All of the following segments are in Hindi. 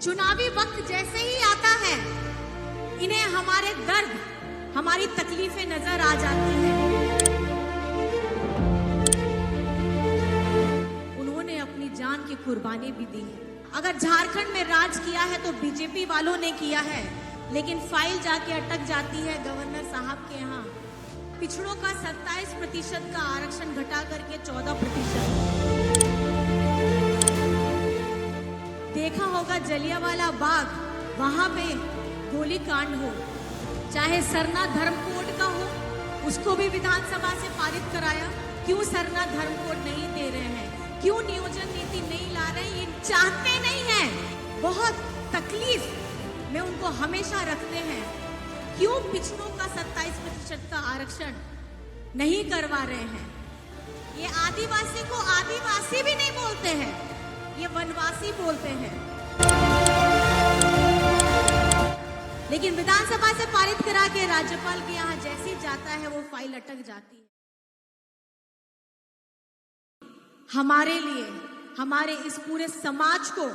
चुनावी वक्त जैसे ही आता है, इन्हें हमारे दर्द, हमारी तकलीफें नजर आ जाती हैं। उन्होंने अपनी जान की कुर्बानी भी दी है। अगर झारखंड में राज किया है तो बीजेपी वालों ने किया है, लेकिन फाइल जाके अटक जाती है गवर्नर साहब के यहाँ। पिछड़ों का 27% का आरक्षण घटा करके 14%। देखा होगा जलियांवाला बाग, वहां पे गोली कांड हो, चाहे सरना धर्म कोड का हो, उसको भी विधानसभा से पारित कराया। क्यों सरना धर्म कोड नहीं दे रहे हैं? क्यों नियोजन नीति नहीं ला रहे हैं? ये चाहते नहीं हैं, बहुत तकलीफ में उनको हमेशा रखते हैं। क्यों पिछड़ों का 27% का आरक्षण नहीं करवा रहे हैं? ये आदिवासी को आदिवासी भी नहीं बोलते हैं, ये वनवासी बोलते हैं। लेकिन विधानसभा से पारित करा के राज्यपाल के यहाँ जैसे ही जाता है वो फाइल अटक जाती है। हमारे लिए, हमारे इस पूरे समाज को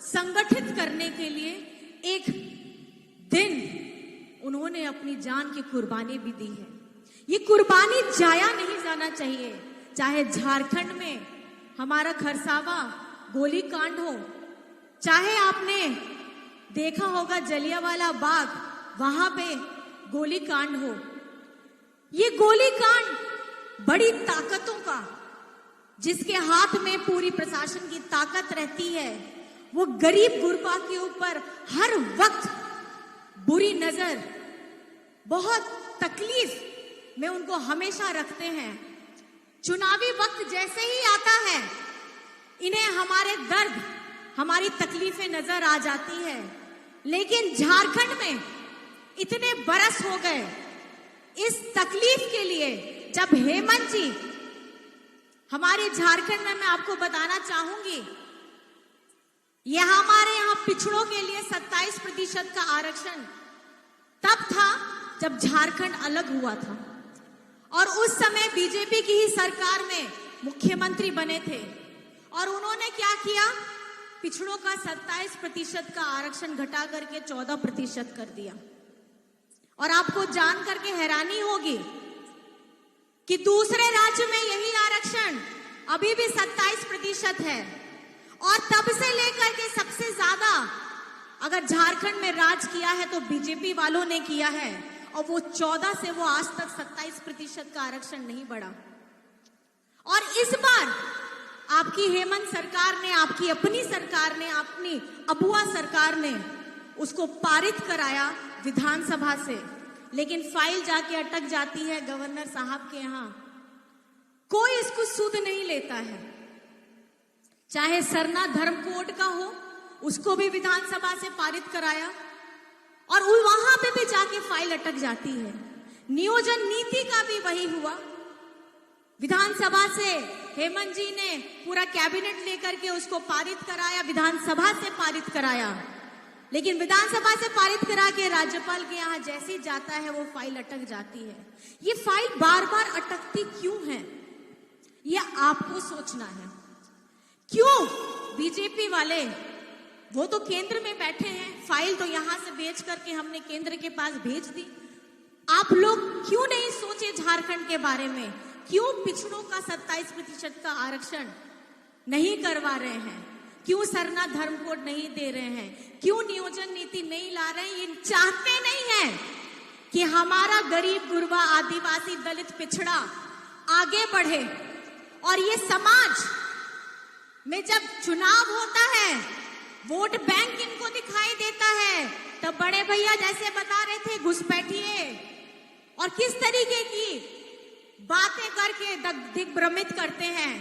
संगठित करने के लिए एक दिन उन्होंने अपनी जान की कुर्बानी भी दी है। ये कुर्बानी जाया नहीं जाना चाहिए। चाहे झारखंड में हमारा खरसावा गोली कांड हो, चाहे आपने देखा होगा जलियांवाला बाग, वहां पे गोली कांड हो। ये गोली कांड बड़ी ताकतों का, जिसके हाथ में पूरी प्रशासन की ताकत रहती है, वो गरीब गुरबा के ऊपर हर वक्त बुरी नजर, बहुत तकलीफ में उनको हमेशा रखते हैं। चुनावी वक्त जैसे ही आता है, इन्हें हमारे दर्द, हमारी तकलीफें नजर आ जाती है। लेकिन झारखंड में इतने बरस हो गए इस तकलीफ के लिए। जब हेमंत जी हमारे झारखंड में, मैं आपको बताना चाहूंगी, यह हमारे यहाँ पिछड़ों के लिए 27% का आरक्षण तब था जब झारखंड अलग हुआ था, और उस समय बीजेपी की ही सरकार में मुख्यमंत्री बने थे। और उन्होंने क्या किया? पिछड़ों का 27% का आरक्षण घटा करके 14% कर दिया। और आपको जान करके हैरानी होगी कि दूसरे राज्य में यही आरक्षण अभी भी 27% है। और तब से लेकर के सबसे ज्यादा अगर झारखंड में राज किया है तो बीजेपी वालों ने किया है, और वो 14 से वो आज तक 27% का आरक्षण नहीं बढ़ा। और इस बार आपकी हेमंत सरकार ने, आपकी अपनी सरकार ने, अपनी अबुआ सरकार ने उसको पारित कराया विधानसभा से, लेकिन फाइल जाके अटक जाती है गवर्नर साहब के यहाँ। कोई इसको सुध नहीं लेता है। चाहे सरना धर्म कोड का हो, उसको भी विधानसभा से पारित कराया, और वहां पे भी जाके फाइल अटक जाती है। नियोजन नीति का भी वही हुआ। विधानसभा से हेमंत जी ने पूरा कैबिनेट लेकर के उसको पारित कराया, विधानसभा से पारित कराया, लेकिन विधानसभा से पारित करा के राज्यपाल के यहाँ जैसे ही जाता है वो फाइल अटक जाती है। ये फाइल बार बार अटकती क्यों है, ये आपको सोचना है। क्यों बीजेपी वाले, वो तो केंद्र में बैठे हैं, फाइल तो यहां से बेच करके हमने केंद्र के पास भेज दी। आप लोग क्यों नहीं सोचे झारखंड के बारे में? क्यों पिछड़ों का 27% का आरक्षण नहीं करवा रहे हैं? क्यों सरना धर्म कोड नहीं दे रहे हैं? क्यों नियोजन नीति नहीं ला रहे हैं? ये चाहते नहीं है कि हमारा गरीब गुरबा, आदिवासी, दलित, पिछड़ा आगे बढ़े। और ये समाज में जब चुनाव होता है, वोट बैंक इनको दिखाई देता है, तब बड़े भैया जैसे बता रहे थे, घुसपैठिए और किस तरीके की बातें करके दिग्भ्रमित करते हैं।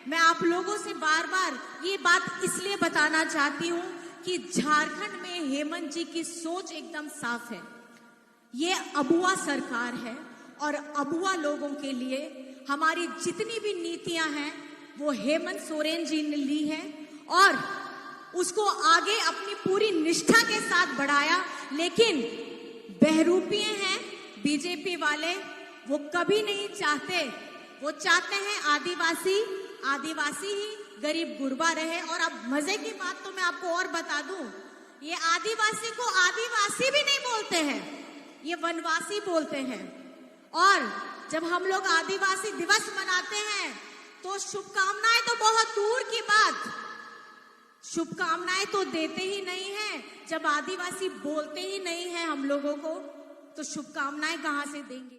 मैं आप लोगों से बार बार ये बात इसलिए बताना चाहती हूँ कि झारखंड में हेमंत जी की सोच एकदम साफ है। ये अबुआ सरकार है, और अबुआ लोगों के लिए हमारी जितनी भी नीतियां हैं वो हेमंत सोरेन जी ने ली है, और उसको आगे अपनी पूरी निष्ठा के साथ बढ़ाया। लेकिन बहरूपिये हैं बीजेपी वाले, वो कभी नहीं चाहते। वो चाहते हैं आदिवासी आदिवासी ही, गरीब गुरबा रहे। और अब मजे की बात तो मैं आपको और बता दूं, ये आदिवासी को आदिवासी भी नहीं बोलते हैं, ये वनवासी बोलते हैं। और जब हम लोग आदिवासी दिवस मनाते हैं तो शुभकामनाएं तो बहुत दूर की बात, शुभकामनाएं तो देते ही नहीं हैं। जब आदिवासी बोलते ही नहीं है हम लोगों को, तो शुभकामनाएं कहां से देंगे।